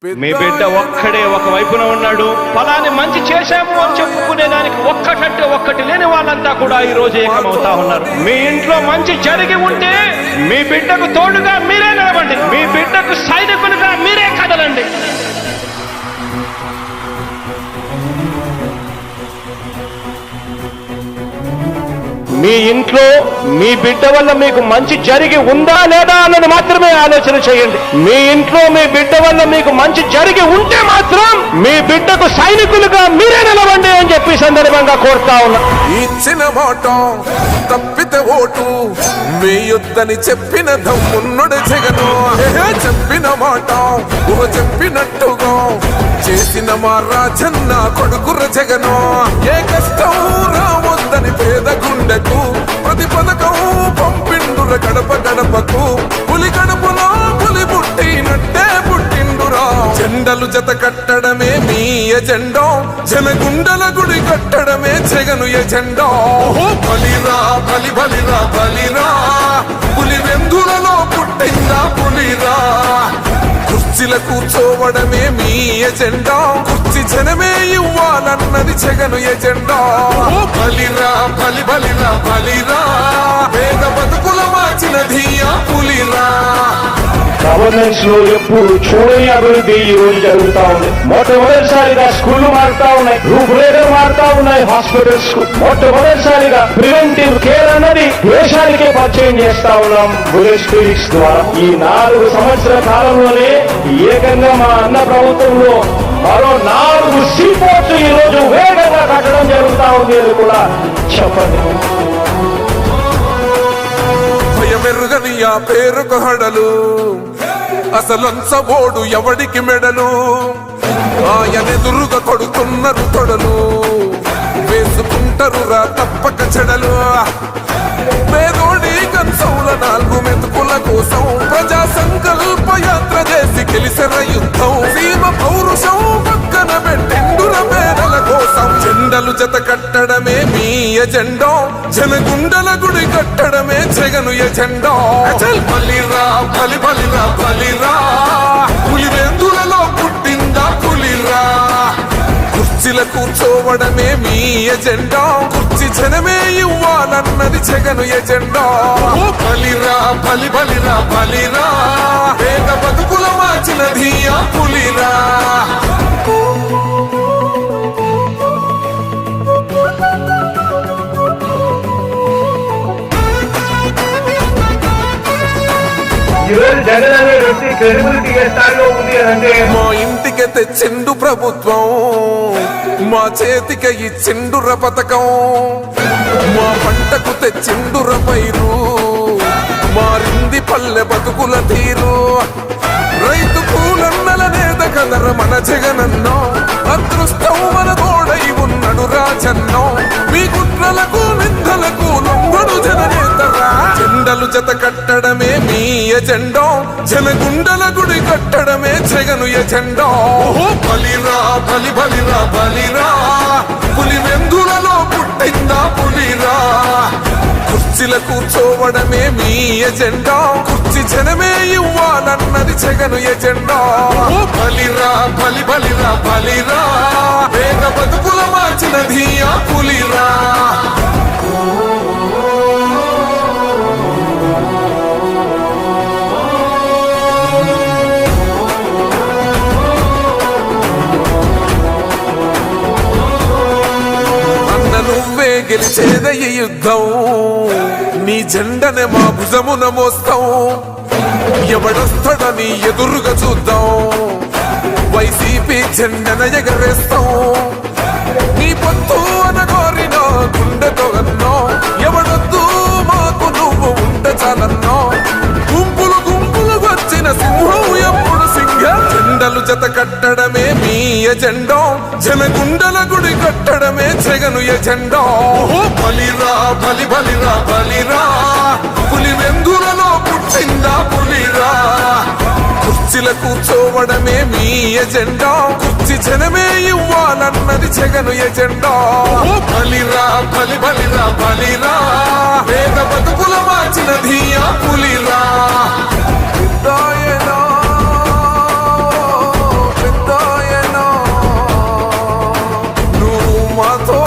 మీ బిడ్డ ఒక్కడే ఒక వైపున ఉన్నాడు. ఫలాన్ని మంచి చేశాము అని చెప్పుకునేదానికి ఒక్కటంటే ఒక్కటి లేని వాళ్ళంతా కూడా ఈ రోజు ఏకమవుతా ఉన్నారు. మీ ఇంట్లో మంచి జరిగి ఉంటే మీ బిడ్డకు తోడుగా మీరే నిలబండి. మీ బిడ్డకు సైనికులుగా మీరే కదలండి. మీ ఇంట్లో మీ బిడ్డ వల్ల మీకు మంచి జరిగి ఉందా లేదా అన్నది మాత్రమే ఆలోచన చేయండి. మీ ఇంట్లో మీ బిడ్డ వల్ల మీకు మంచి జరిగి ఉంటే మాత్రం మీ బిడ్డకు సైనికులుగా మీరే నిలవండి అని చెప్పి సందర్భంగా కోరుతా ఉన్నా. ఇచ్చిన మాట తప్పితే ఓటు మీ యుద్ధని చెప్పిన దమ్మున్నడు జగను. చెప్పిన మాట చెప్పినట్టుగా చేసిన మా రాజన్న కొడుకుర జగను. ఏ కష్టం రావద్దని పేద గుండెకు ప్రతి పథకం పంపిండుర గడప గడపకు. పులి గడపలో పులి పుట్టినట్టే పుట్టిండురా. జెండలు జత కట్టడమే మీ ఎజెండా. జనగుండల గుడి కట్టడమే జగను ఎజెండా. బలిరా బలి బలిరా బలిరా. పులి వెందులలో పుట్టిందా పులిరా. కుర్చీల కూర్చోవడమే మీ ఎజెండా. కుర్చీ జనమే ఇవ్వాలన్నది జగను ఎజెండా. బలిరా బలి బలిరా బలిరా. పేద బతుకుల మార్చినది ఆ పులిరా. గవర్నెన్స్ లో ఎప్పుడు చూడని అభివృద్ధి ఈ రోజు జరుగుతా ఉంది. మొట్టమొదటిసారిగా స్కూళ్లు మారుతా ఉన్నాయి, రూపురేఖలు మారుతా ఉన్నాయి. హాస్పిటల్స్ మొట్టమొదటిసారిగా ప్రివెంటివ్ కేర్ అన్నది దేశానికే పరిచయం చేస్తా ఉన్నాం బుల్లెట్ క్లినిక్స్ ద్వారా. ఈ 4 సంవత్సరాల కాలంలోనే ఏకంగా మా అన్న ప్రభుత్వంలో మరో 4 సీపోర్ట్స్ ఈ రోజు వేగంగా కట్టడం జరుగుతా ఉంది అని కూడా చెప్పండి. భయమెరుగని ఆ పేరుకు హడలు అసలంచబోడు ఎవడికి మెడలు. ఆయనెదురుగా కొడుతున్నారు తొడలు వేసుకుంటారు రా తప్పక చెడలు. పేదోడి కంచౌల 4 మెతుకుల కోసం ప్రజా సంకల్ప యాత్ర చేసి గెలిసిన యుద్ధం. సీమ పౌరుషం పక్కన పెట్టిండుర పేదల కోసం. జెండలు జత కట్టడమే మీ ఎజెండా. జనగుండల గుడి కట్టడమే జగను ఎజెండా. బలిరా బలి బలిరా బలిరా. పులి వెందులలో పుట్టిందా పులిరా. కుర్చీల కూర్చోవడమే మీ ఎజెండా. కుర్చీ జనమే ఇవ్వాలన్నది జగను ఎజెండా. బలిరా బలి బలిరా బలిరా. పేద బతుకుల మార్చినది ఆ పులిరా. జగన్ అనే వ్యక్తి క్రెడిబిలిటీ ఏ స్థాయిలో ఉంది అంటే మా ఇంటికి తెచ్చిండు ప్రభుత్వం. మా చేతికి ఇచ్చిండుర పథకం. మా పంటకు తెచ్చిండుర పైరు. మారింది పల్లె బతుకుల తీరు. రైతు కూలన్నల నేత కదర మన జగనన్నో. అదృష్టం మన తోడై ఉన్నడు రాజన్నో. మీ కుట్రలకు నిందలకు లొంగడు జననేతరా. జెండలు జత కట్టడమే మీ ఎజెండా. జనగుండల గుడి కట్టడమే జగను ఎజెండా. బలిరా బలి బలిరా బలిరా. పులి వెందులలో పుట్టిందా పులిరా. కుర్చీల కూర్చోవడమే మీ ఎజెండా. కుర్చీ జనమే ఇవ్వాలన్నది జగను ఎజెండా. బలిరా బలి బలిరా బలిరా. పేద బతుకుల మార్చినది ఆ పులిరా. నువ్వే గెలిచేద ఈ యుద్ధం. నీ జెండనే మా భుజమున మోస్తాం. ఎవడొస్తాడని ఎదురుగా చూద్దాం. వైసీపీ జెండన ఎగరేస్తాం. నీ పొత్తు అనగోరిన గుండెతో అన్నో. ఎవడొద్దు మాకు నువ్వు ఉంటే చాలన్నో. గుంపులు గుంపులు వచ్చిన సింహం ఎప్పుడు సింహ. జెండలు జత కట్టడమే మీ ఎజెండా. జనగుండల గుడి కట్టడమే జగను ఎజెండా. బలిరా బలి బలిరా బలిరా. పులి వెందులలో పుట్టిందా పులిరా. కుర్చీల కూర్చోవడమే మీ ఎజెండా. కుర్చీ జనమే ఇవ్వాలన్నది జగను ఎజెండా. బలిరా బలి బలిరా బలిరా. పేద బతుకుల మార్చినది ఆ పులిరా. మాతో